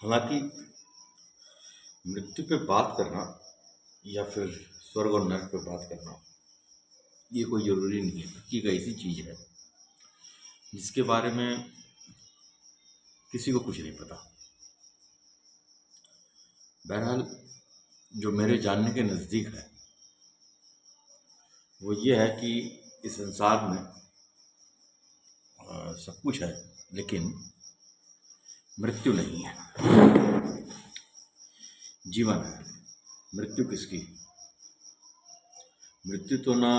हालांकि मृत्यु पे बात करना या फिर स्वर्ग और नर्क पे बात करना ये कोई ज़रूरी नहीं है, क्योंकि एक ऐसी चीज़ है जिसके बारे में किसी को कुछ नहीं पता। बहरहाल जो मेरे जानने के नज़दीक है वो ये है कि इस संसार में सब कुछ है, लेकिन मृत्यु नहीं है। जीवन है, मृत्यु किसकी? मृत्यु तो ना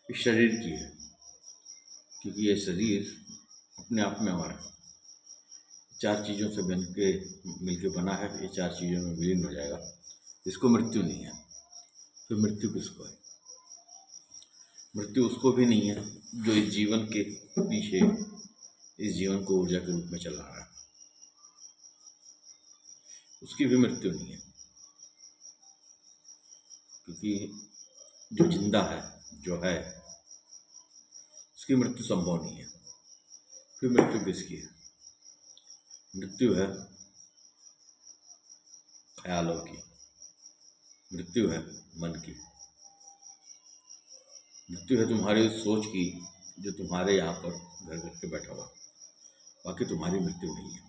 इस शरीर की है, क्योंकि ये शरीर अपने आप में हमारा चार चीज़ों से बन के मिलके बना है। ये चार चीज़ों में विलीन हो जाएगा, इसको मृत्यु नहीं है। तो मृत्यु किसको है? मृत्यु उसको भी नहीं है जो इस जीवन के पीछे इस जीवन को ऊर्जा के रूप में चला रहा है, उसकी भी मृत्यु नहीं है। क्योंकि जो जिंदा है, जो है, उसकी मृत्यु संभव नहीं है। फिर मृत्यु किसकी है? मृत्यु है ख्यालों की, मृत्यु है मन की, मृत्यु है तुम्हारी उस सोच की जो तुम्हारे यहाँ पर घर करके बैठा हुआ। बाकी तुम्हारी मृत्यु नहीं है।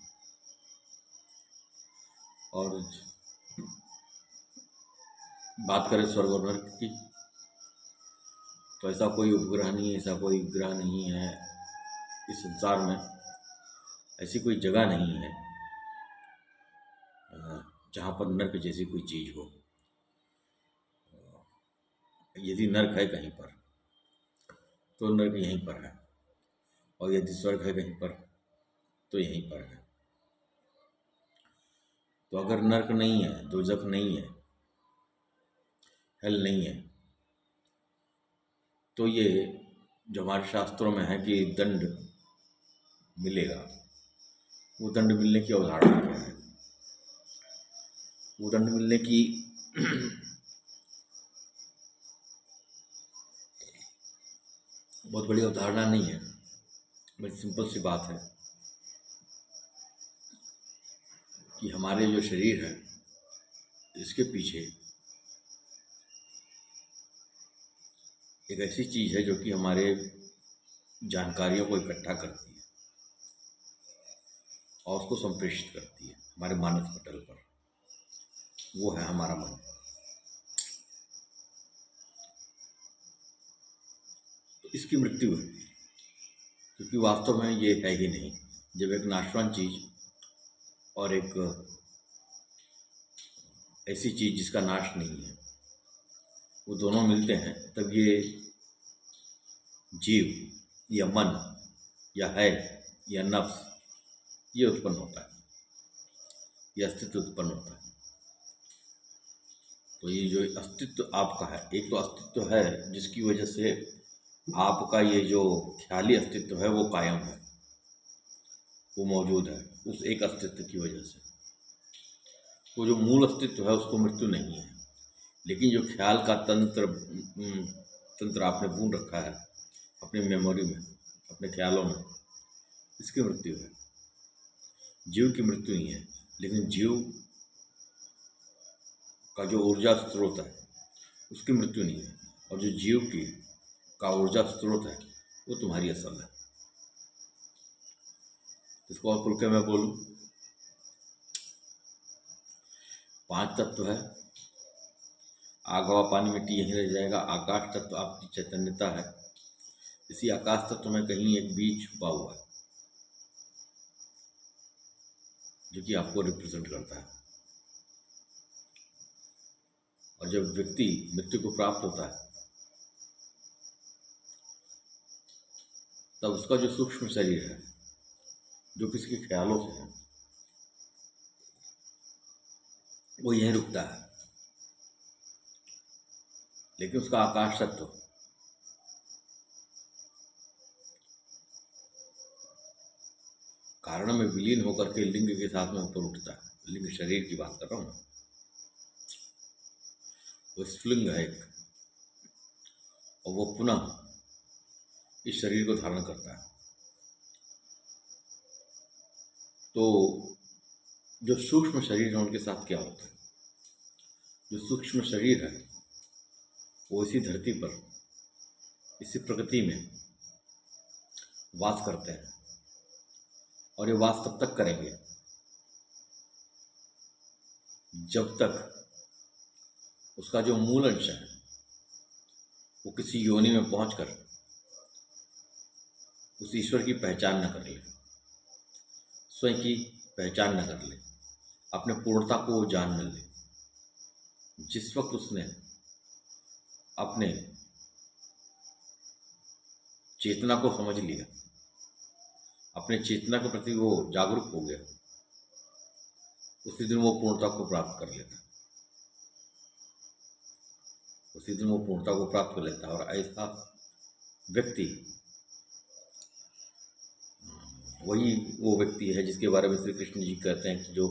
और बात करें स्वर्ग और नर्क की, तो ऐसा कोई उपग्रह नहीं है, ऐसा कोई ग्रह नहीं है इस संसार में, ऐसी कोई जगह नहीं है जहाँ पर नर्क जैसी कोई चीज़ हो। यदि नर्क है कहीं पर तो नर्क यहीं पर है, और यदि स्वर्ग है कहीं पर तो यहीं पर है। तो अगर नर्क नहीं है, दोजख नहीं है, हेल नहीं है, तो ये जो हमारे शास्त्रों में है कि दंड मिलेगा, वो दंड मिलने की अवधारणा क्या है? वो दंड मिलने की बहुत बड़ी अवधारणा नहीं है, बड़ी सिंपल सी बात है कि हमारे जो शरीर है इसके पीछे एक ऐसी चीज़ है जो कि हमारे जानकारियों को इकट्ठा करती है और उसको संप्रेषित करती है हमारे मानस पटल पर। वो है हमारा मन। तो इसकी मृत्यु है, क्योंकि वास्तव में ये है ही नहीं। जब एक नाशवान चीज़ और एक ऐसी चीज़ जिसका नाश नहीं है, वो दोनों मिलते हैं, तब ये जीव या मन या है या नफ्स ये उत्पन्न होता है, ये अस्तित्व उत्पन्न होता है। तो ये जो अस्तित्व आपका है, एक तो अस्तित्व है जिसकी वजह से आपका ये जो ख्याली अस्तित्व है वो कायम है, वो मौजूद है उस एक अस्तित्व की वजह से। वो जो मूल अस्तित्व है उसको मृत्यु नहीं है, लेकिन जो ख्याल का तंत्र आपने बुन रखा है अपनी मेमोरी में, अपने ख्यालों में, इसकी मृत्यु है। जीव की मृत्यु नहीं है, लेकिन जीव का जो ऊर्जा स्रोत है उसकी मृत्यु नहीं है, और जो जीव की का ऊर्जा स्रोत है वो तुम्हारी असल है। इसको और खुल के मैं बोलूँ, 5 तत्व है, आग हवा पानी मिट्टी यहीं रह जाएगा। आकाश तत्व आपकी चैतन्यता है। इसी आकाश तत्व में कहीं एक बीज छुपा हुआ है जो कि आपको रिप्रेजेंट करता है। और जब व्यक्ति मृत्यु को प्राप्त होता है तब उसका जो सूक्ष्म शरीर है जो किसके ख्यालों से है वो यहीं रुकता है, लेकिन उसका आकाश तत्व कारण में विलीन होकर के लिंग के साथ में ऊपर उठता है। लिंग शरीर की बात कर रहा हूँ मैं, वो स्फुलिंग है एक, और वो पुनः इस शरीर को धारण करता है। तो जो सूक्ष्म शरीर है उनके साथ क्या होता है? जो सूक्ष्म शरीर है वो इसी धरती पर, इसी प्रकृति में वास करते हैं, और ये वास तब तक करेंगे जब तक उसका जो मूल अंश है वो किसी योनि में पहुंचकर उस ईश्वर की पहचान न कर ले, स्वयं की पहचान न कर ले, अपने पूर्णता को वो जान न ले। जिस वक्त उसने अपने चेतना को समझ लिया, अपने चेतना के प्रति वो जागरूक हो गया, उसी दिन वो पूर्णता को प्राप्त कर लेता, उसी दिन वो पूर्णता को प्राप्त कर लेता। और ऐसा व्यक्ति वही वो व्यक्ति है जिसके बारे में श्री कृष्ण जी कहते हैं कि जो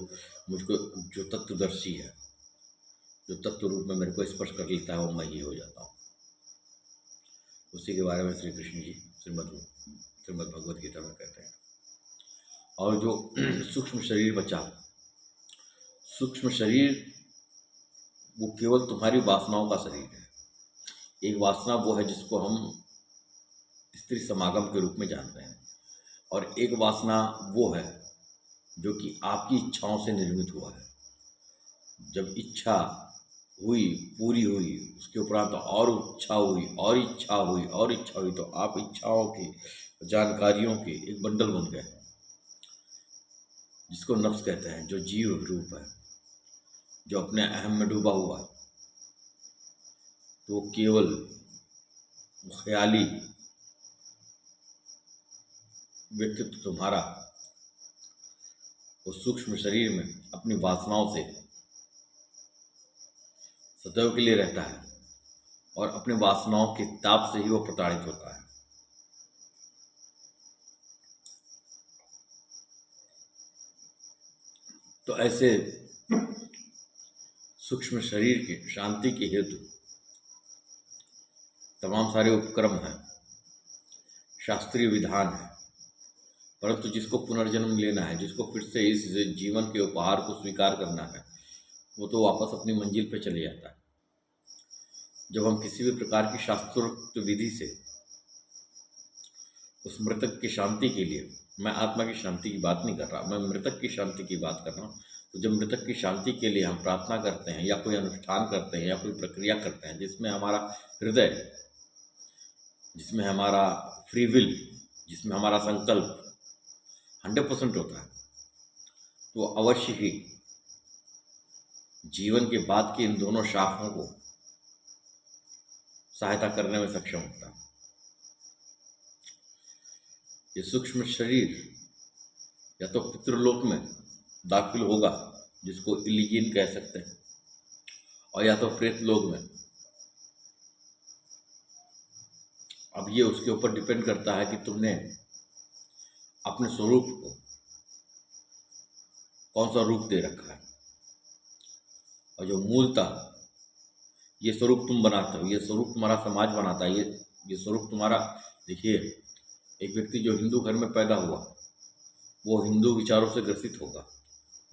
मुझको, जो तत्वदर्शी है, जो तत्व रूप में मेरे को स्पर्श कर लेता है, वो मैं ही हो जाता हूँ। उसी के बारे में श्री कृष्ण जी श्रीमद् भगवद गीता में कहते हैं। और जो सूक्ष्म शरीर बचा, सूक्ष्म शरीर वो केवल तुम्हारी वासनाओं का शरीर है। एक वासना वो है जिसको हम स्त्री समागम के रूप में जानते हैं, और एक वासना वो है जो कि आपकी इच्छाओं से निर्मित हुआ है। जब इच्छा हुई, पूरी हुई, उसके उपरांत तो और इच्छा हुई, और इच्छा हुई, और इच्छा हुई, तो आप इच्छाओं की, जानकारियों के एक बंडल बन गए, जिसको नफ्स कहते हैं, जो जीव रूप है, जो अपने अहम में डूबा हुआ है। तो केवल ख्याली व्यक्तित्व तुम्हारा उस सूक्ष्म शरीर में अपनी वासनाओं से सदैव के लिए रहता है, और अपने वासनाओं के ताप से ही वो प्रताड़ित होता है। तो ऐसे सूक्ष्म शरीर के शांति के हेतु तमाम सारे उपक्रम हैं, शास्त्रीय विधान है, परंतु जिसको पुनर्जन्म लेना है, जिसको फिर से इस जीवन के उपहार को स्वीकार करना है, वो तो वापस अपनी मंजिल पे चले जाता है। जब हम किसी भी प्रकार की शास्त्रोक्त विधि से उस मृतक की शांति के लिए, मैं आत्मा की शांति की बात नहीं कर रहा, मैं मृतक की शांति की बात कर रहा हूँ। तो जब मृतक की शांति के लिए हम प्रार्थना करते हैं, या कोई अनुष्ठान करते हैं, या कोई प्रक्रिया करते हैं जिसमें हमारा हृदय, जिसमें हमारा फ्री विल, जिसमें हमारा संकल्प 100% होता है, तो अवश्य ही जीवन के बाद की इन दोनों शाखाओं को सहायता करने में सक्षम होता है। ये सूक्ष्म शरीर या तो पितृलोक में दाखिल होगा, जिसको इलिजिन कह सकते हैं, और या तो प्रेत लोक में। अब ये उसके ऊपर डिपेंड करता है कि तुमने अपने स्वरूप को कौन सा रूप दे रखा है, और जो मूलतः ये स्वरूप तुम बनाते हो, ये स्वरूप तुम्हारा समाज बनाता है, ये स्वरूप तुम्हारा। देखिए, एक व्यक्ति जो हिंदू घर में पैदा हुआ, वो हिंदू विचारों से ग्रसित होगा,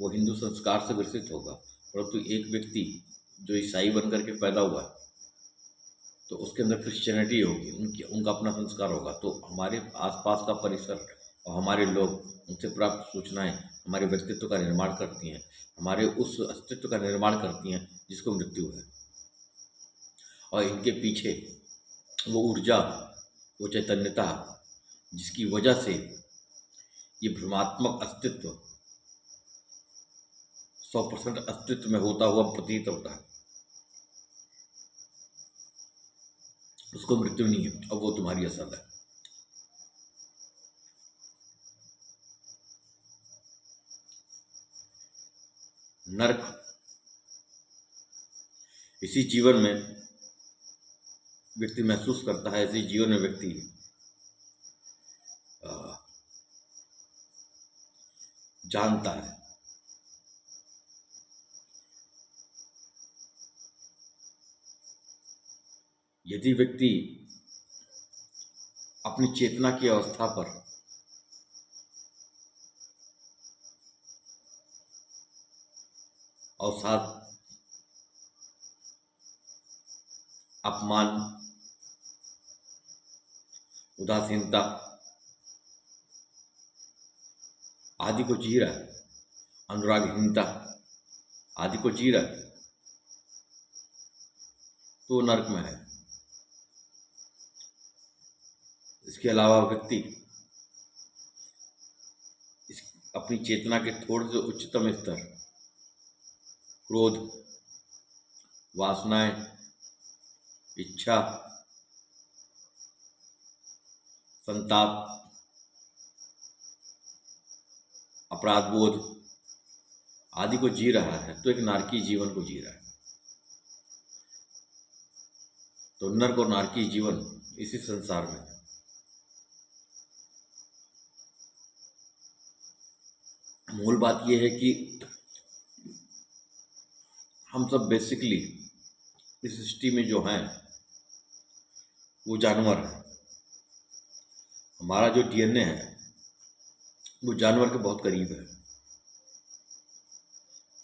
वो हिंदू संस्कार से ग्रसित होगा। परंतु एक व्यक्ति जो ईसाई बनकर के पैदा हुआ है, तो उसके अंदर क्रिश्चियनिटी होगी, उनका अपना संस्कार होगा। तो हमारे आसपास का परिसर और हमारे लोग, उनसे प्राप्त सूचनाएं हमारे व्यक्तित्व का निर्माण करती हैं, हमारे उस अस्तित्व का निर्माण करती हैं जिसको मृत्यु है। और इनके पीछे वो ऊर्जा, वो चैतन्यता, जिसकी वजह से ये भ्रमात्मक अस्तित्व 100% अस्तित्व में होता हुआ प्रतीत होता है, उसको मृत्यु नहीं है, अब वो तुम्हारी असल है। नरक इसी जीवन में व्यक्ति महसूस करता है, इसी जीवन में व्यक्ति जानता है। यदि व्यक्ति अपनी चेतना की अवस्था पर और साथ अपमान, उदासीनता आदि को जी रहा है, अनुरागहीनता आदि को जी रहा है, तो नरक में है। इसके अलावा व्यक्ति अपनी चेतना के थोड़े से उच्चतम स्तर, क्रोध, वासनाएं, इच्छा, संताप, अपराध बोध आदि को जी रहा है, तो एक नारकीय जीवन को जी रहा है। तो नरक और नारकीय जीवन इसी संसार में है। मूल बात यह है कि हम सब बेसिकली इस सृष्टि में जो हैं वो जानवर हैं। हमारा जो डीएनए है वो जानवर के बहुत करीब है,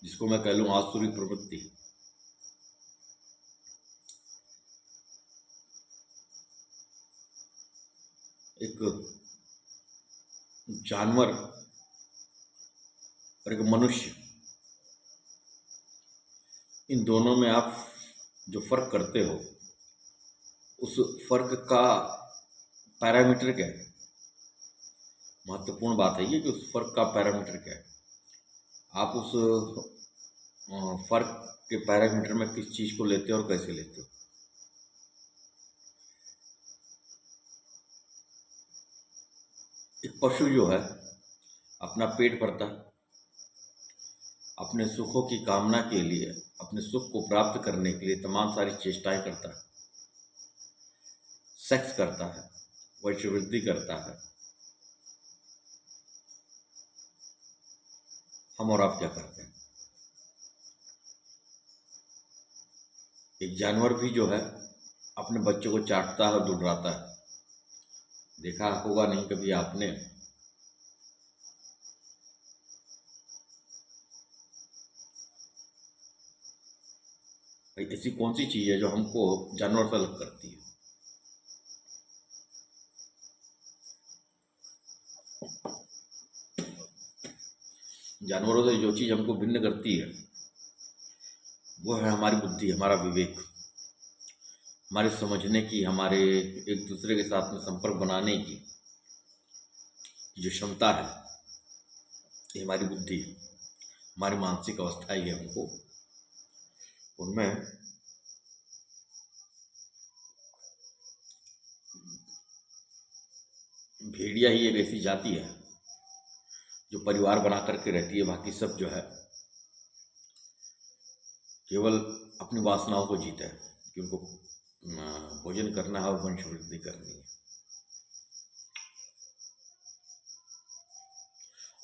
जिसको मैं कह लूँ आसुरी प्रवृत्ति। एक जानवर और एक मनुष्य, इन दोनों में आप जो फर्क करते हो, उस फर्क का पैरामीटर क्या है? महत्वपूर्ण बात है ये कि उस फर्क का पैरामीटर क्या है। आप उस फर्क के पैरामीटर में किस चीज को लेते हो और कैसे लेते हो। एक पशु जो है अपना पेट भरता है, अपने सुखों की कामना के लिए, अपने सुख को प्राप्त करने के लिए तमाम सारी चेष्टाएं करता है, सेक्स करता है, वंशवृद्धि करता है। हम और आप क्या करते हैं? एक जानवर भी जो है अपने बच्चों को चाटता है और दुर्राता है। देखा होगा नहीं कभी आपने, ऐसी कौन सी चीज है जो हमको जानवर से अलग करती है? जानवरों से जो चीज हमको भिन्न करती है वो है हमारी बुद्धि, हमारा विवेक, हमारे समझने की, हमारे एक दूसरे के साथ में संपर्क बनाने की जो क्षमता है, ये हमारी बुद्धि, हमारी मानसिक अवस्था ही है। हमको उनमें भेड़िया ही एक ऐसी जाति है जो परिवार बना करके रहती है। बाकी सब जो है केवल अपनी वासनाओं को जीता है कि उनको भोजन करना है और वंशवृद्धि करनी है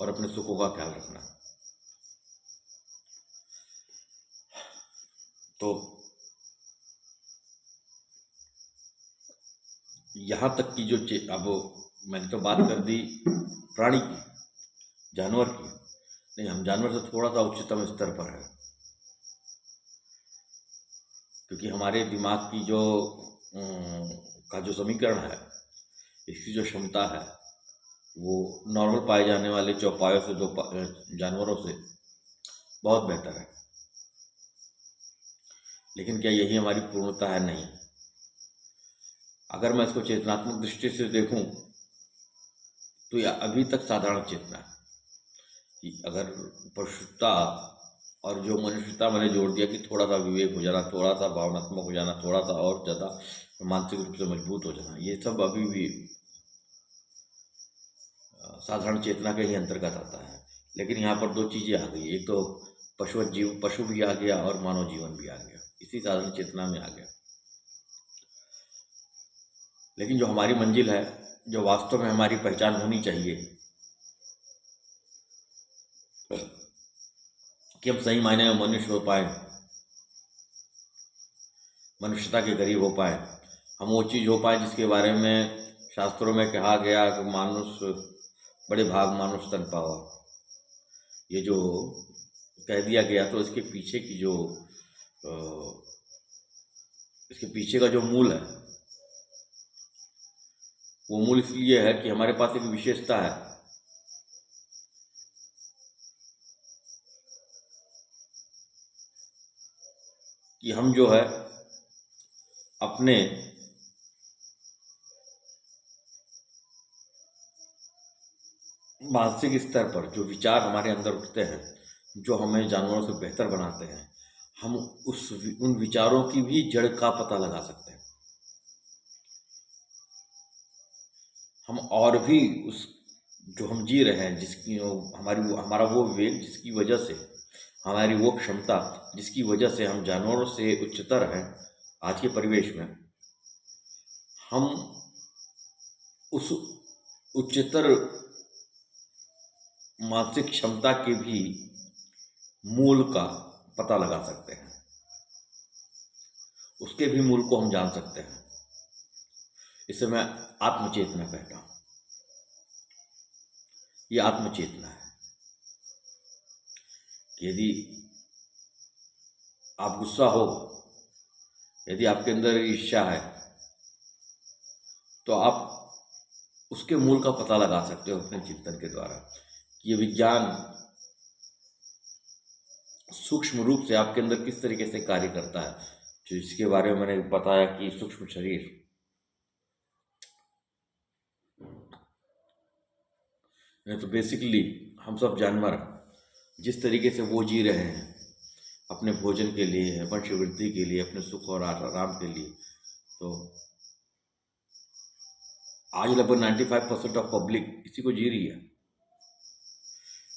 और अपने सुखों का ख्याल रखना। तो यहां तक की जो अब मैंने तो बात कर दी प्राणी की, जानवर की, नहीं, हम जानवर से थोड़ा सा उच्चतम स्तर पर है, क्योंकि हमारे दिमाग की जो का जो समीकरण है, इसकी जो क्षमता है, वो नॉर्मल पाए जाने वाले चौपायों से, जानवरों से बहुत बेहतर है। लेकिन क्या यही हमारी पूर्णता है? नहीं। अगर मैं इसको चेतनात्मक दृष्टि से देखूं तो यह अभी तक साधारण चेतना है। अगर पशुता और जो मनुष्यता मैंने जोड़ दिया कि थोड़ा सा विवेक हो जाना, थोड़ा सा भावनात्मक हो जाना, थोड़ा सा और ज़्यादा मानसिक रूप से मजबूत हो जाना, ये सब अभी भी साधारण चेतना के ही अंतर्गत आता है। लेकिन यहाँ पर दो चीज़ें आ गई, एक तो पशु भी आ गया और मानव जीवन भी आ गया, इसी साधारण चेतना में आ गया। लेकिन जो हमारी मंजिल है, जो वास्तव में हमारी पहचान होनी चाहिए कि हम सही मायने में मनुष्य हो पाए, मनुष्यता के करीब हो पाए, हम वो चीज़ हो पाए जिसके बारे में शास्त्रों में कहा गया कि मानुष बड़े भाग मानुष तन पावा। ये जो कह दिया गया, तो इसके पीछे की जो इसके पीछे का जो मूल है, वो मूल इसलिए है कि हमारे पास एक विशेषता है कि हम जो है अपने मानसिक स्तर पर जो विचार हमारे अंदर उठते हैं, जो हमें जानवरों से बेहतर बनाते हैं, हम उन विचारों की भी जड़ का पता लगा सकते हैं। हम और भी उस जो हम जी रहे हैं, जिसकी हमारा वो विवेक, जिसकी वजह से हमारी वो क्षमता, जिसकी वजह से हम जानवरों से उच्चतर हैं आज के परिवेश में, हम उस उच्चतर मानसिक क्षमता के भी मूल का पता लगा सकते हैं, उसके भी मूल को हम जान सकते हैं। इसे मैं आत्मचेतना कहता हूं। ये आत्मचेतना है कि यदि आप गुस्सा हो, यदि आपके अंदर ईर्ष्या है, तो आप उसके मूल का पता लगा सकते हो अपने चिंतन के द्वारा। ये विज्ञान सूक्ष्म रूप से आपके अंदर किस तरीके से कार्य करता है, जो इसके बारे में मैंने बताया कि सूक्ष्म शरीर, नहीं तो बेसिकली हम सब जानवर जिस तरीके से वो जी रहे हैं अपने भोजन के लिए, वंशवृद्धि के लिए, अपने सुख और आराम के लिए, तो आज लगभग 95% ऑफ पब्लिक इसी को जी रही है,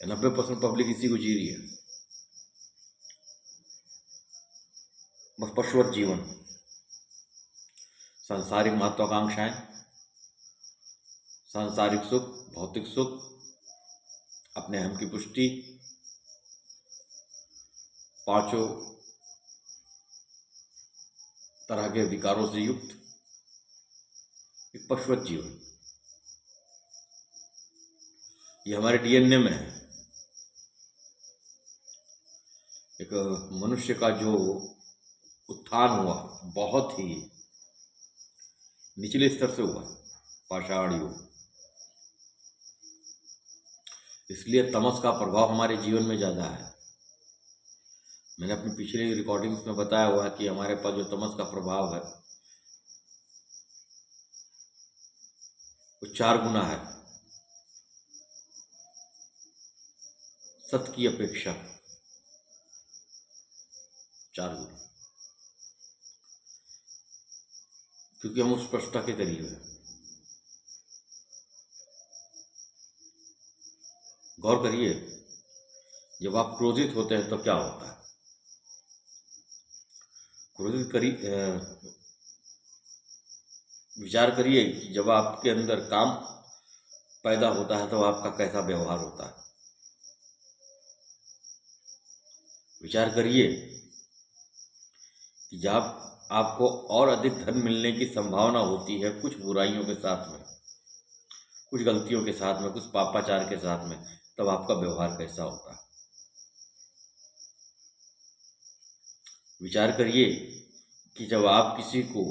90% पब्लिक इसी को जी रही है, बस पशुवत जीवन, सांसारिक महत्वाकांक्षाएं, सांसारिक सुख, भौतिक सुख, अपने हम की पुष्टि, पांचों तरह के विकारों से युक्त एक पशुवत जीवन, ये हमारे डीएनए में है। एक मनुष्य का जो उत्थान हुआ बहुत ही निचले स्तर से हुआ, पाषाण युग, इसलिए तमस का प्रभाव हमारे जीवन में ज़्यादा है। मैंने अपनी पिछले रिकॉर्डिंग्स में बताया हुआ है कि हमारे पास जो तमस का प्रभाव है वो 4 गुना है सत्य की अपेक्षा, 4 गुना, क्योंकि हम उस स्पष्टता के करीब हैं। गौर करिए, जब आप क्रोधित होते हैं तो क्या होता है? क्रोधित विचार करिए कि जब आपके अंदर काम पैदा होता है तो आपका कैसा व्यवहार होता है। विचार करिए कि जब आपको और अधिक धन मिलने की संभावना होती है कुछ बुराइयों के साथ में, कुछ गलतियों के साथ में, कुछ पापाचार के साथ में, तब आपका व्यवहार कैसा होता है। विचार करिए कि जब आप किसी को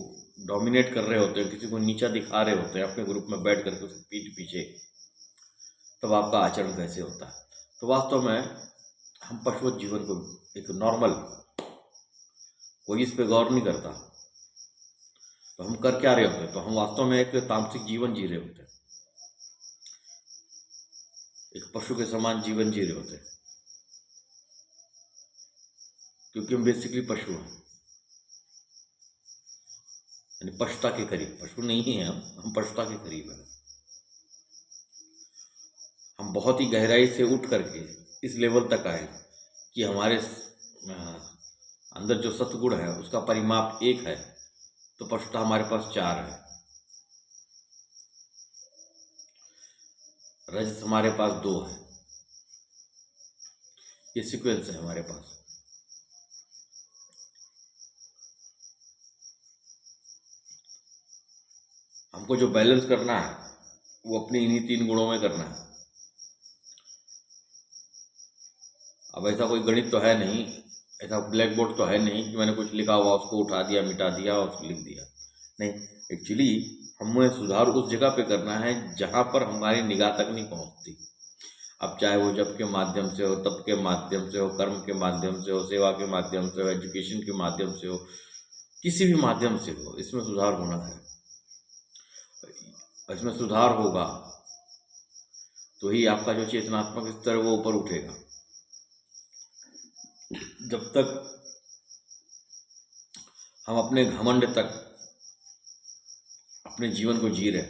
डोमिनेट कर रहे होते हैं, किसी को नीचा दिखा रहे होते हैं अपने ग्रुप में बैठ करके उसके पीठ पीछे, तब आपका आचरण कैसे होता है। तो वास्तव में हम पशुवत जीवन को, एक नॉर्मल, कोई इस पे गौर नहीं करता, तो हम कर क्या रहे होते हैं? तो हम वास्तव में एक तामसिक जीवन जी रहे होते हैं, एक पशु के समान जीवन जी रहे होते हैं, क्योंकि हम बेसिकली पशु हैं, यानी पशुता के करीब। पशु नहीं है हम पशुता के करीब हैं। हम बहुत ही गहराई से उठ करके इस लेवल तक आए कि हमारे अंदर जो सतगुण है उसका परिमाप 1 है, तो पशुता हमारे पास 4 है, रजस हमारे पास 2 है। ये सीक्वेंस है हमारे पास। हमको जो बैलेंस करना है वो अपने इन्हीं 3 गुणों में करना है। अब ऐसा कोई गणित तो है नहीं, ऐसा ब्लैक बोर्ड तो है नहीं कि मैंने कुछ लिखा हुआ उसको उठा दिया, मिटा दिया और उसको लिख दिया। नहीं, एक्चुअली हमें सुधार उस जगह पे करना है जहाँ पर हमारी निगाह तक नहीं पहुँचती। अब चाहे वो जप के माध्यम से हो, तप के माध्यम से हो, कर्म के माध्यम से हो, सेवा के माध्यम से हो, एजुकेशन के माध्यम से हो, किसी भी माध्यम से हो, इसमें सुधार होना है। इसमें सुधार होगा तो ही आपका जो चेतनात्मक स्तर है वो ऊपर उठेगा। जब तक हम अपने घमंड तक अपने जीवन को जी रहे,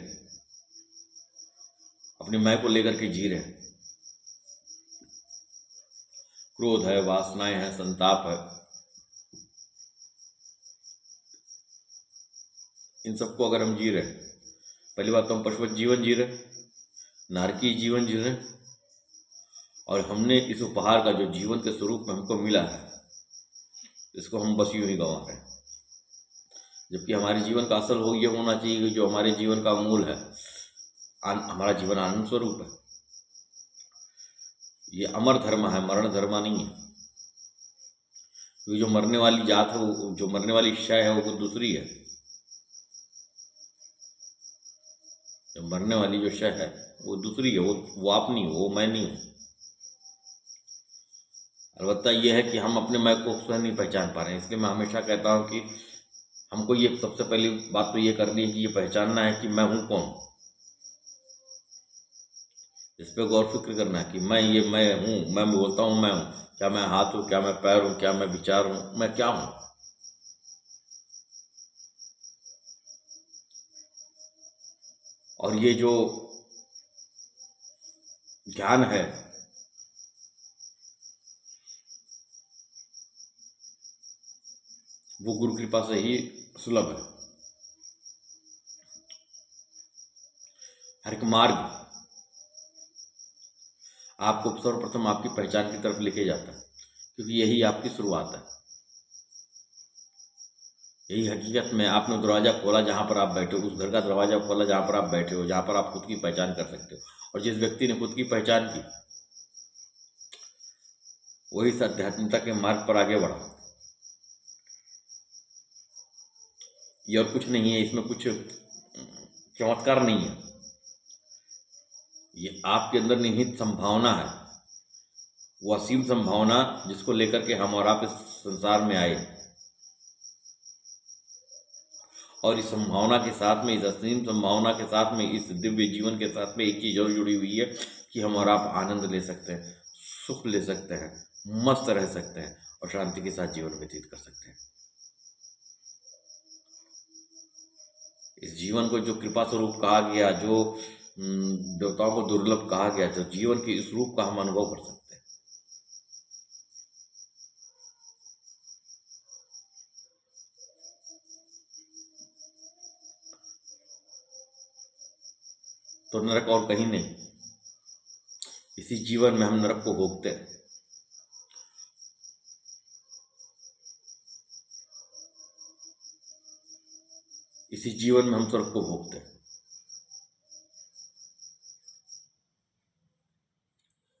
अपने मैं को लेकर के जी रहे, क्रोध है, वासनाएं हैं, संताप है, इन सबको अगर हम जी रहे, पहली बात तो हम पशुवत जीवन जी रहे, नारकीय जीवन जी रहे, और हमने इस उपहार का जो जीवन के स्वरूप में हमको मिला है, इसको हम बस यूं ही गंवा रहे हैं। जबकि हमारे जीवन का असल हो ये होना चाहिए कि जो हमारे जीवन का मूल है, हमारा जीवन आनंद स्वरूप है। ये अमर धर्म है, मरण धर्म नहीं है। क्योंकि जो मरने वाली जात है, वो जो मरने वाली शय है, वो दूसरी है। जो मरने वाली जो शय है वो दूसरी है, वो आप नहीं हो, वो मैं नहीं हूँ। अलबत्ता ये है कि हम अपने मैं को स्वयं नहीं पहचान पा रहे हैं। इसलिए मैं हमेशा कहता हूँ कि हमको ये सबसे पहली बात तो ये करनी है कि ये पहचानना है कि मैं हूँ कौन। इस पर गौर फिक्र करना है कि मैं हूँ, मैं बोलता हूँ मैं हूँ। क्या मैं हाथ हूँ, क्या मैं पैर हूँ, क्या मैं विचार हूँ, मैं क्या हूँ। और ये जो ज्ञान है वो गुरु कृपा से ही सुलभ है। हर एक मार्ग आपको सर्वप्रथम आपकी पहचान की तरफ लेके जाता है, क्योंकि यही आपकी शुरुआत है। यही हकीकत में आपने दरवाजा खोला जहां पर आप बैठे हो, उस घर का दरवाजा खोला जहां पर आप बैठे हो, जहां पर आप खुद की पहचान कर सकते हो। और जिस व्यक्ति ने खुद की पहचान की वही इस आध्यात्मिकता के मार्ग पर आगे बढ़ा। ये और कुछ नहीं है, इसमें कुछ चमत्कार नहीं है। ये आपके अंदर निहित संभावना है, वो असीम संभावना जिसको लेकर के हम और आप इस संसार में आए। और इस संभावना के साथ में, इस असीम संभावना के साथ में, इस दिव्य जीवन के साथ में एक चीज और जुड़ी हुई है कि हम और आप आनंद ले सकते हैं, सुख ले सकते हैं, मस्त रह सकते हैं और शांति के साथ जीवन व्यतीत कर सकते हैं। इस जीवन को जो कृपा स्वरूप कहा गया, जो देवताओं को दुर्लभ कहा गया, तो जीवन के इस रूप का हम अनुभव कर सकते हैं। तो नरक और कहीं नहीं, इसी जीवन में हम नरक को भोगते हैं। इसी जीवन में हम स्वर्ग को भोगते हैं।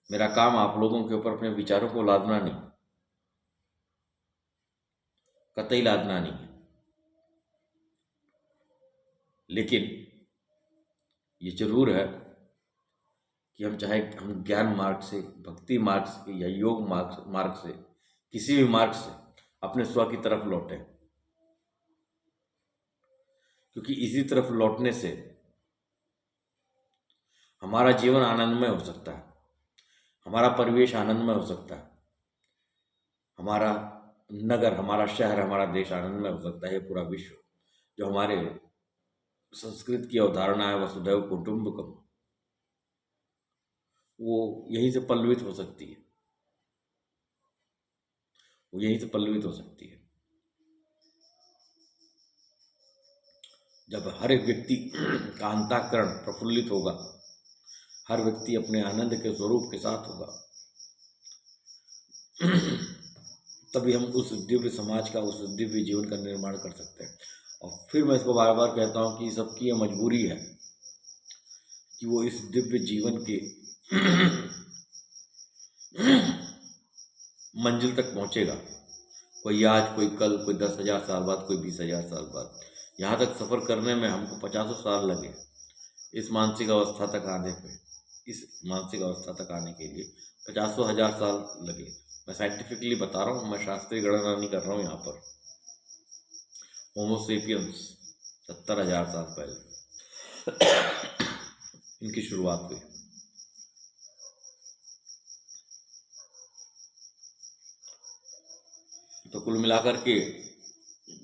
मेरा काम आप लोगों के ऊपर अपने विचारों को लादना नहीं, कतई लादना नहीं है। लेकिन ये जरूर है कि हम चाहे हम ज्ञान मार्ग से, भक्ति मार्ग से या योग मार्ग से, किसी भी मार्ग से अपने स्व की तरफ लौटें। क्योंकि इसी तरफ लौटने से हमारा जीवन आनंदमय हो सकता है, हमारा परिवेश आनंदमय हो सकता है, हमारा नगर, हमारा शहर, हमारा देश आनंदमय हो सकता है। ये पूरा विश्व, जो हमारे संस्कृत की अवधारणा है वसुधैव कुटुंबकम, वो यहीं से पल्लवित हो सकती है, वो यहीं से पल्लवित हो सकती है। जब हर एक व्यक्ति का अंतःकरण प्रफुल्लित होगा, हर व्यक्ति अपने आनंद के स्वरूप के साथ होगा, तभी हम उस दिव्य समाज का, उस दिव्य जीवन का निर्माण कर सकते हैं। और फिर मैं इसको बार बार कहता हूँ कि सबकी यह मजबूरी है कि वो इस दिव्य जीवन के मंजिल तक पहुंचेगा। कोई आज, कोई कल, कोई 10,000 साल बाद, कोई 20,000 साल बाद। यहाँ तक सफ़र करने में हमको 50 साल लगे। इस मानसिक अवस्था तक आने पे, इस मानसिक अवस्था तक आने के लिए 50,000 साल लगे। मैं साइंटिफिकली बता रहा हूँ, मैं शास्त्रीय गणना नहीं कर रहा हूँ। यहाँ पर होमोसेपियंस 70,000 साल पहले इनकी शुरुआत हुई। तो कुल मिलाकर के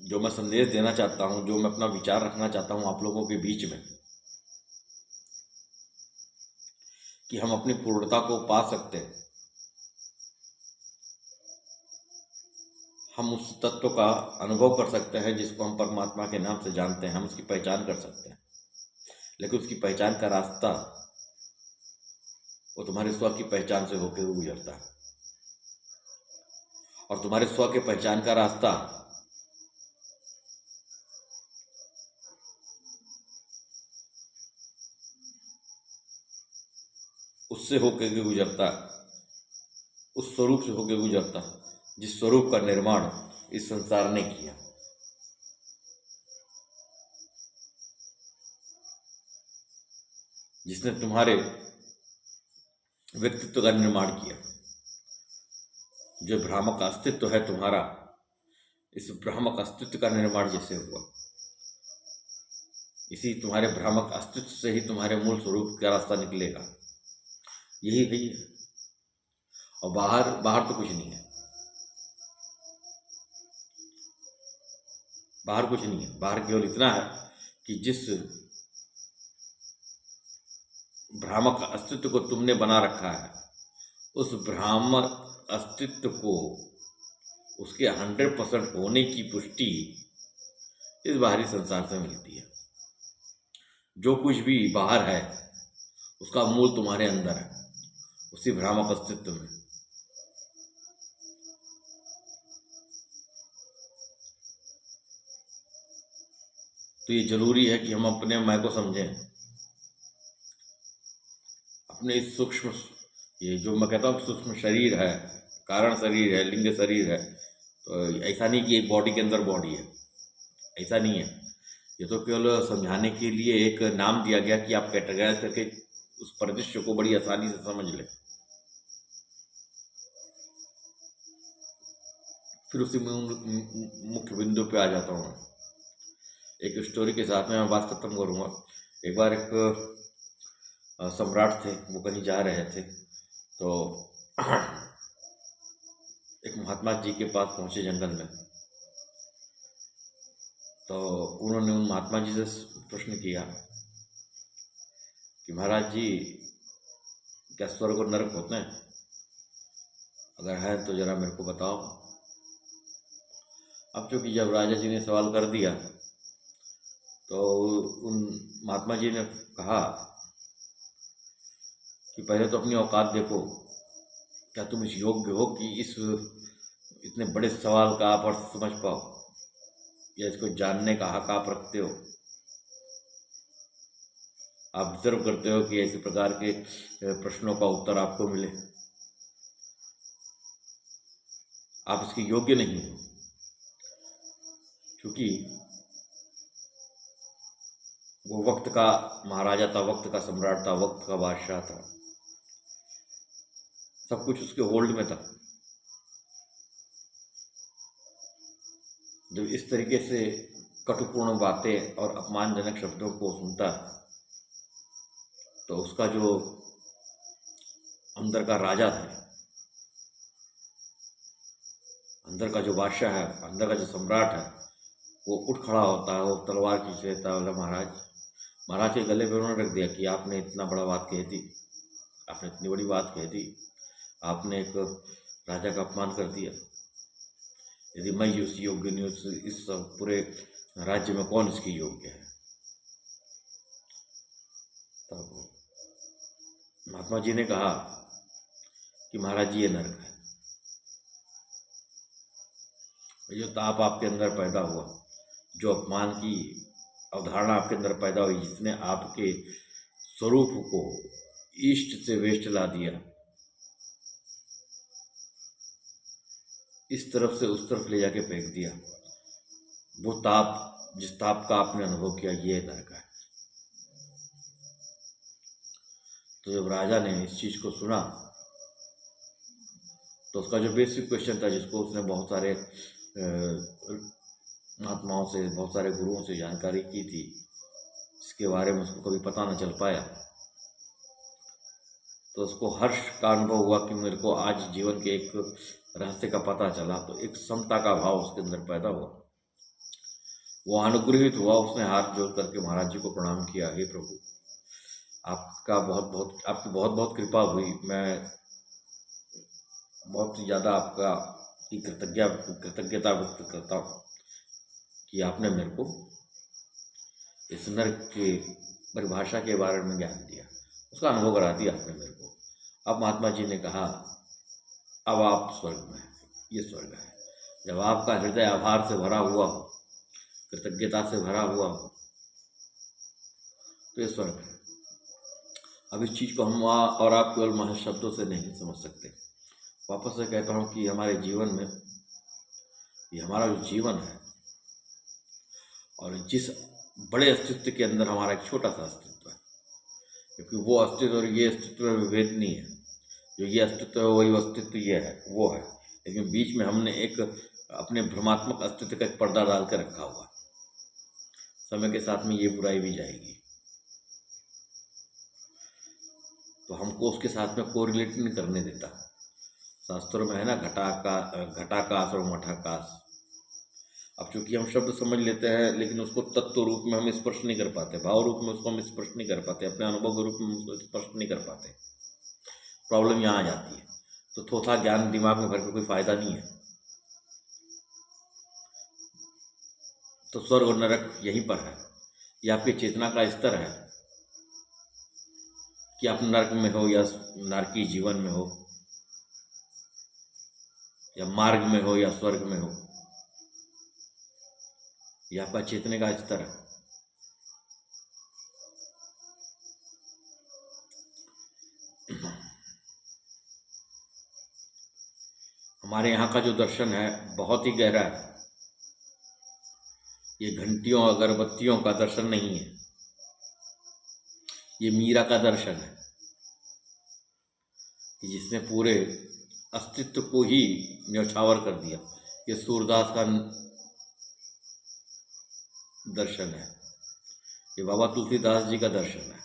जो मैं संदेश देना चाहता हूँ, जो मैं अपना विचार रखना चाहता हूँ आप लोगों के बीच में, कि हम अपनी पूर्णता को पा सकते हैं। हम उस तत्व का अनुभव कर सकते हैं जिसको हम परमात्मा के नाम से जानते हैं। हम उसकी पहचान कर सकते हैं, लेकिन उसकी पहचान का रास्ता वो तुम्हारे स्व की पहचान से होकर गुजरता है। और तुम्हारे स्व के पहचान का रास्ता उससे होकर के गुजरता है, उस स्वरूप से होकर गुजरता है जिस स्वरूप का निर्माण इस संसार ने किया। जिसने तुम्हारे व्यक्तित्व का निर्माण किया। जो भ्रामक अस्तित्व है तुम्हारा, इस भ्रामक अस्तित्व का निर्माण जैसे हुआ, इसी तुम्हारे भ्रामक अस्तित्व से ही तुम्हारे मूल स्वरूप का रास्ता निकलेगा। यही है। और बाहर बाहर तो कुछ नहीं है। बाहर कुछ नहीं है। बाहर केवल इतना है कि जिस भ्रामक अस्तित्व को तुमने बना रखा है, उस भ्रामक अस्तित्व को, उसके 100% होने की पुष्टि इस बाहरी संसार से मिलती है। जो कुछ भी बाहर है उसका मूल तुम्हारे अंदर है, उसी भ्रामक अस्तित्व में। तो ये जरूरी है कि हम अपने मैं को समझें। अपने इस सूक्ष्म, ये जो मैं कहता हूँ सूक्ष्म शरीर है, कारण शरीर है, लिंग शरीर है, तो ऐसा नहीं कि एक बॉडी के अंदर बॉडी है, ऐसा नहीं है। ये तो केवल समझाने के लिए एक नाम दिया गया कि आप कैटेगराइज करके उस परिदृश्य को बड़ी आसानी से समझ लें। फिर उसी मुख्य बिंदु पे आ जाता हूँ मैं। एक स्टोरी के साथ में मैं बात खत्म करूँगा। एक बार एक सम्राट थे, वो कहीं जा रहे थे, तो एक महात्मा जी के पास पहुँचे जंगल में। तो उन्होंने उन महात्मा जी से प्रश्न किया कि महाराज जी, क्या स्वर्ग और नरक होते हैं? अगर है तो जरा मेरे को बताओ। अब चूंकि जब राजा जी ने सवाल कर दिया तो उन महात्मा जी ने कहा कि पहले तो अपनी औकात देखो, क्या तुम इस योग्य हो कि इस इतने बड़े सवाल का आप अर्थ समझ पाओ, या इसको जानने का हक आप रखते हो? आप डिजर्व करते हो कि ऐसे प्रकार के प्रश्नों का उत्तर आपको मिले? आप इसके योग्य नहीं हो। क्योंकि वो वक्त का महाराजा था, वक्त का सम्राट था, वक्त का बादशाह था, सब कुछ उसके होल्ड में था। जब इस तरीके से कटुपूर्ण बातें और अपमानजनक शब्दों को सुनता तो उसका जो अंदर का राजा है, अंदर का जो बादशाह है, अंदर का जो सम्राट है, वो उठ खड़ा होता है, वो तलवार खींच लेता है। बोला महाराज के गले पे उन्होंने रख दिया कि आपने इतना बड़ा बात कह दी, आपने इतनी बड़ी बात कह दी, आपने एक राजा का अपमान कर दिया। यदि मैं उस योग्य नहीं, इस पूरे राज्य में कौन इसके योग्य है? तब महात्मा जी ने कहा कि महाराज जी, ये नरक है। जो ताप आपके अंदर पैदा हुआ, जो अपमान की अवधारणा आपके अंदर पैदा हुई, जिसने आपके स्वरूप को ईस्ट से वेस्ट ला दिया, इस तरफ से उस तरफ ले जाके फेंक दिया। वो ताप, जिस ताप का आपने अनुभव किया, ये नरक है। तो जब राजा ने इस चीज को सुना तो उसका जो बेसिक क्वेश्चन था, जिसको उसने बहुत सारे महात्माओं से, बहुत सारे गुरुओं से जानकारी की थी, इसके बारे में उसको कभी पता न चल पाया, तो उसको हर्ष का अनुभव हुआ कि मेरे को आज जीवन के एक रहस्य का पता चला। तो एक समता का भाव उसके अंदर पैदा हुआ, वो अनुग्रहित हुआ। उसने हाथ जोड़ करके महाराज जी को प्रणाम किया, हे प्रभु, आपकी बहुत बहुत कृपा हुई। मैं बहुत ज़्यादा आपका की कृतज्ञता व्यक्त करता हूँ कि आपने मेरे को इस नरक की परिभाषा के बारे में ज्ञान दिया, उसका अनुभव करा दिया आपने मेरे को। अब महात्मा जी ने कहा, अब आप स्वर्ग में हैं, ये स्वर्ग है। जब आपका हृदय आभार से भरा हुआ हो, कृतज्ञता से भरा हुआ हो, तो ये स्वर्ग है। अब इस चीज़ को हम और आप केवल महज शब्दों से नहीं समझ सकते। वापस से कहता हूँ कि हमारे जीवन में, ये हमारा जो जीवन है, और जिस बड़े अस्तित्व के अंदर हमारा एक छोटा सा अस्तित्व है, क्योंकि वो अस्तित्व और ये अस्तित्व में विभेद नहीं है। जो ये अस्तित्व है वही अस्तित्व ये है, वो है, लेकिन बीच में हमने एक अपने भ्रमात्मक अस्तित्व का एक पर्दा डाल कर रखा हुआ। समय के साथ में ये बुराई भी जाएगी, तो हमको उसके साथ में कोरिलेट नहीं करने देता। शास्त्रों में है ना, घटाकाश और मठाकाश। अब चूंकि हम शब्द समझ लेते हैं, लेकिन उसको तत्व रूप में हम स्पर्श नहीं कर पाते, भाव रूप में उसको हम स्पर्श नहीं कर पाते, अपने अनुभव के रूप में उसको स्पर्श नहीं कर पाते। प्रॉब्लम यहाँ आ जाती है। तो थोथा ज्ञान दिमाग में भर के कोई फायदा नहीं है। तो स्वर्ग और नरक यहीं पर है। ये आपकी चेतना का स्तर है कि आप नरक में हो या नारकी जीवन में हो, या मार्ग में हो या स्वर्ग में हो। यह आपका चेतने का स्तर है। हमारे यहाँ का जो दर्शन है बहुत ही गहरा है। ये घंटियों अगरबत्तियों का दर्शन नहीं है, ये मीरा का दर्शन है कि जिसने पूरे अस्तित्व को ही न्यौछावर कर दिया। ये सूरदास का दर्शन है, ये बाबा तुलसीदास जी का दर्शन है।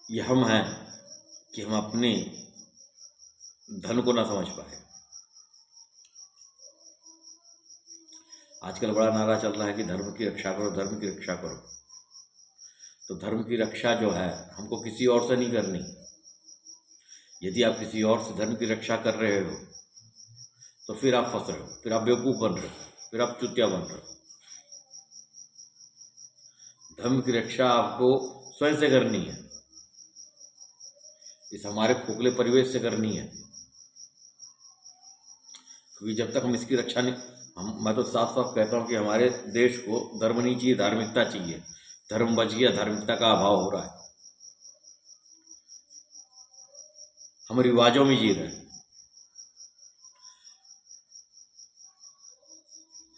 ये हम हैं कि हम अपने धन को ना समझ पाए। आजकल बड़ा नारा चल रहा है कि धर्म की रक्षा करो, धर्म की रक्षा करो। तो धर्म की रक्षा जो है हमको किसी और से नहीं करनी। यदि आप किसी और से धर्म की रक्षा कर रहे हो तो फिर आप फंस रहे हो, फिर आप बेवकूफ बन रहे हो, फिर आप चुतिया बन रहे हो। धर्म की रक्षा आपको स्वयं से करनी है, इस हमारे खोखले परिवेश से करनी है। क्योंकि जब तक हम इसकी रक्षा नहीं, मैं तो साफ साफ कहता हूँ कि हमारे देश को धर्म नहीं चाहिए, धार्मिकता चाहिए। धर्म बच गया, धार्मिकता का अभाव हो रहा है। हम रिवाजों में जी रहे हैं,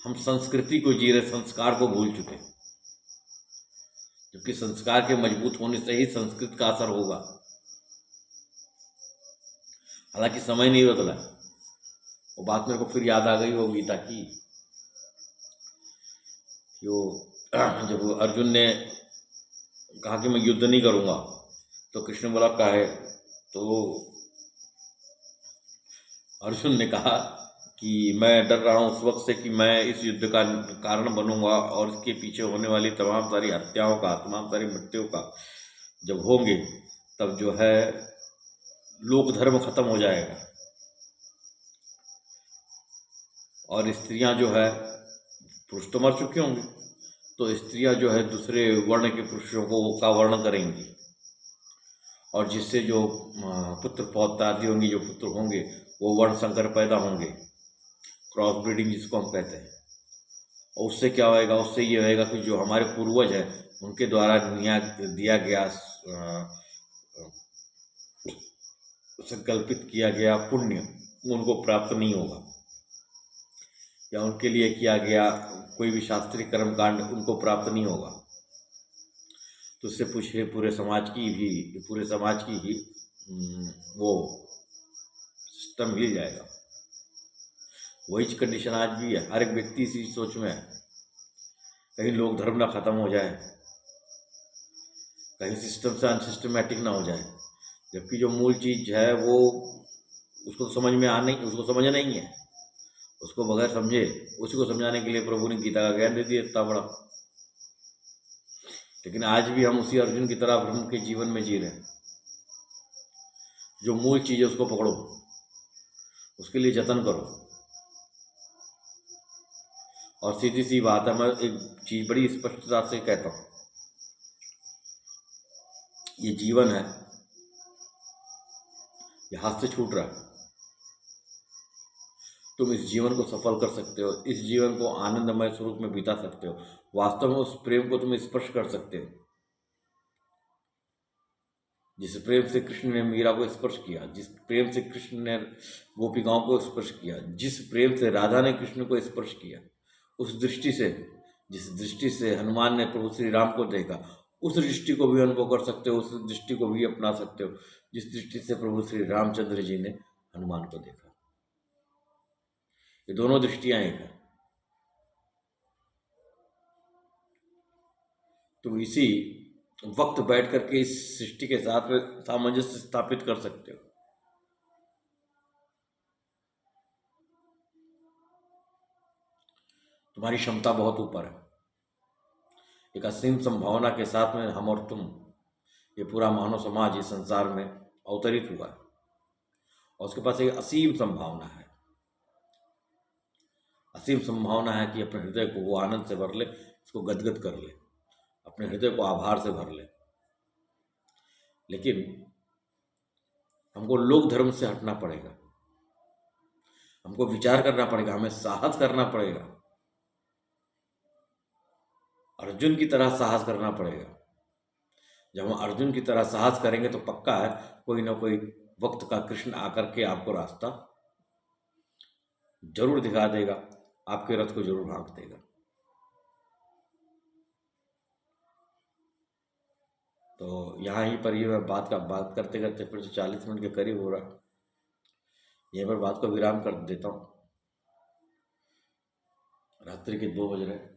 हम संस्कृति को जी रहे, संस्कार को भूल चुके। जबकि संस्कार के मजबूत होने से ही संस्कृत का असर होगा। हालांकि समय नहीं बदला। वो बात मेरे को फिर याद आ गई वो गीता की, जब अर्जुन ने कहा कि मैं युद्ध नहीं करूंगा, तो कृष्ण बोला काहे? तो अर्जुन ने कहा कि मैं डर रहा हूं उस वक्त से कि मैं इस युद्ध का कारण बनूंगा, और इसके पीछे होने वाली तमाम सारी हत्याओं का, तमाम सारी मृत्युओं का जब होंगे, तब जो है लोक धर्म खत्म हो जाएगा। और स्त्रियां जो है, पुरुष तो मर चुके होंगे, तो स्त्रियां जो है दूसरे वर्ण के पुरुषों का वर्ण करेंगी, और जिससे जो पुत्र पौत्र आदि होंगी, जो पुत्र होंगे, वो वर्ण संकर पैदा होंगे, क्रॉस ब्रीडिंग जिसको हम कहते हैं। और उससे क्या होएगा? उससे ये होएगा कि जो हमारे पूर्वज हैं उनके द्वारा दिया गया संकल्पित किया गया पुण्य उनको प्राप्त नहीं होगा, या उनके लिए किया गया कोई भी शास्त्रीय कर्मकांड उनको प्राप्त नहीं होगा, तो उससे पूरे समाज की ही वो सिस्टम हिल जाएगा। वही कंडीशन आज भी है, हर एक व्यक्ति इसी सोच में है, कहीं लोक धर्म ना खत्म हो जाए, कहीं सिस्टम से अनसिस्टमेटिक ना हो जाए, जबकि जो मूल चीज है वो उसको समझना ही है। उसको बगैर समझे, उसी को समझाने के लिए प्रभु ने गीता का ज्ञान दे दिया इतना बड़ा। लेकिन आज भी हम उसी अर्जुन की तरह ब्रह्म के जीवन में जी रहे हैं। जो मूल चीज है उसको पकड़ो, उसके लिए जतन करो। और सीधी सी बात है, मैं एक चीज बड़ी स्पष्टता से कहता हूं, ये जीवन है, ये हाथ से छूट रहा है। तुम इस जीवन को सफल कर सकते हो, इस जीवन को आनंदमय स्वरूप में बिता सकते हो, वास्तव में उस प्रेम को तुम स्पर्श कर सकते हो जिस प्रेम से कृष्ण ने मीरा को स्पर्श किया, जिस प्रेम से कृष्ण ने गोपिकाओं को स्पर्श किया, जिस प्रेम से राधा ने कृष्ण को स्पर्श किया, उस दृष्टि से, जिस दृष्टि से हनुमान ने प्रभु श्री राम को देखा, उस दृष्टि को भी अनुभव कर सकते हो, उस दृष्टि को भी अपना सकते हो जिस दृष्टि से प्रभु श्री रामचंद्र जी ने हनुमान को देखा। ये दोनों दृष्टियां एक है। तो इसी वक्त बैठ करके इस सृष्टि के साथ में सामंजस्य स्थापित कर सकते हो। तुम्हारी क्षमता बहुत ऊपर है। एक असीम संभावना के साथ में हम और तुम, ये पूरा मानव समाज इस संसार में अवतरित हुआ है, और उसके पास एक असीम संभावना है। असीम संभावना है कि अपने हृदय को वो आनंद से भर ले, उसको गदगद कर ले, अपने हृदय को आभार से भर ले। लेकिन हमको लोक धर्म से हटना पड़ेगा, हमको विचार करना पड़ेगा, हमें साहस करना पड़ेगा, अर्जुन की तरह साहस करना पड़ेगा। जब हम अर्जुन की तरह साहस करेंगे तो पक्का है कोई ना कोई वक्त का कृष्ण आकर के आपको रास्ता जरूर दिखा देगा, आपके रथ को जरूर हाँक देगा। तो यहाँ ही पर ये मैं बात करते करते फिर 40 मिनट के करीब हो रहा, यहीं पर बात को विराम कर देता हूँ। रात्रि के 2 बज रहे।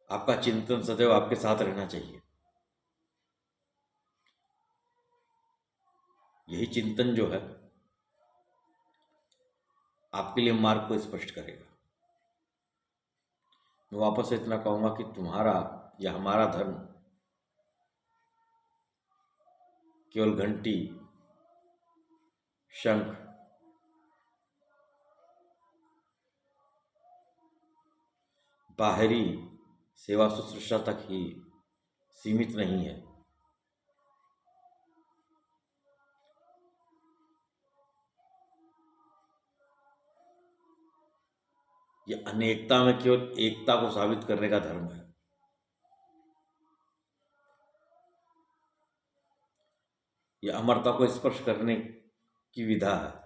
आपका चिंतन सदैव आपके साथ रहना चाहिए। यही चिंतन जो है आपके लिए मार्ग को स्पष्ट करेगा। मैं वापस से इतना कहूंगा कि तुम्हारा या हमारा धर्म केवल घंटी, शंख, बाहरी सेवा शुश्रूषा तक ही सीमित नहीं है। ये अनेकता में केवल एकता को साबित करने का धर्म है। ये अमरता को स्पर्श करने की विधा है।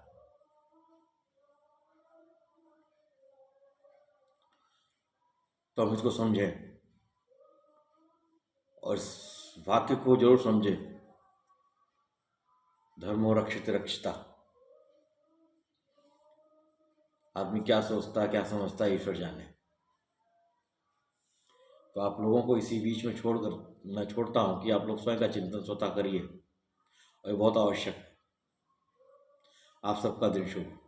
तो हम इसको समझें और इस वाक्य को जरूर समझें, धर्मो रक्षित रक्षिता। आदमी क्या सोचता है, क्या समझता है, ईश्वर जाने। तो आप लोगों को इसी बीच में छोड़कर मैं छोड़ता हूं कि आप लोग स्वयं का चिंतन स्वतः करिए, और ये बहुत आवश्यक है। आप सबका दिन शुभ।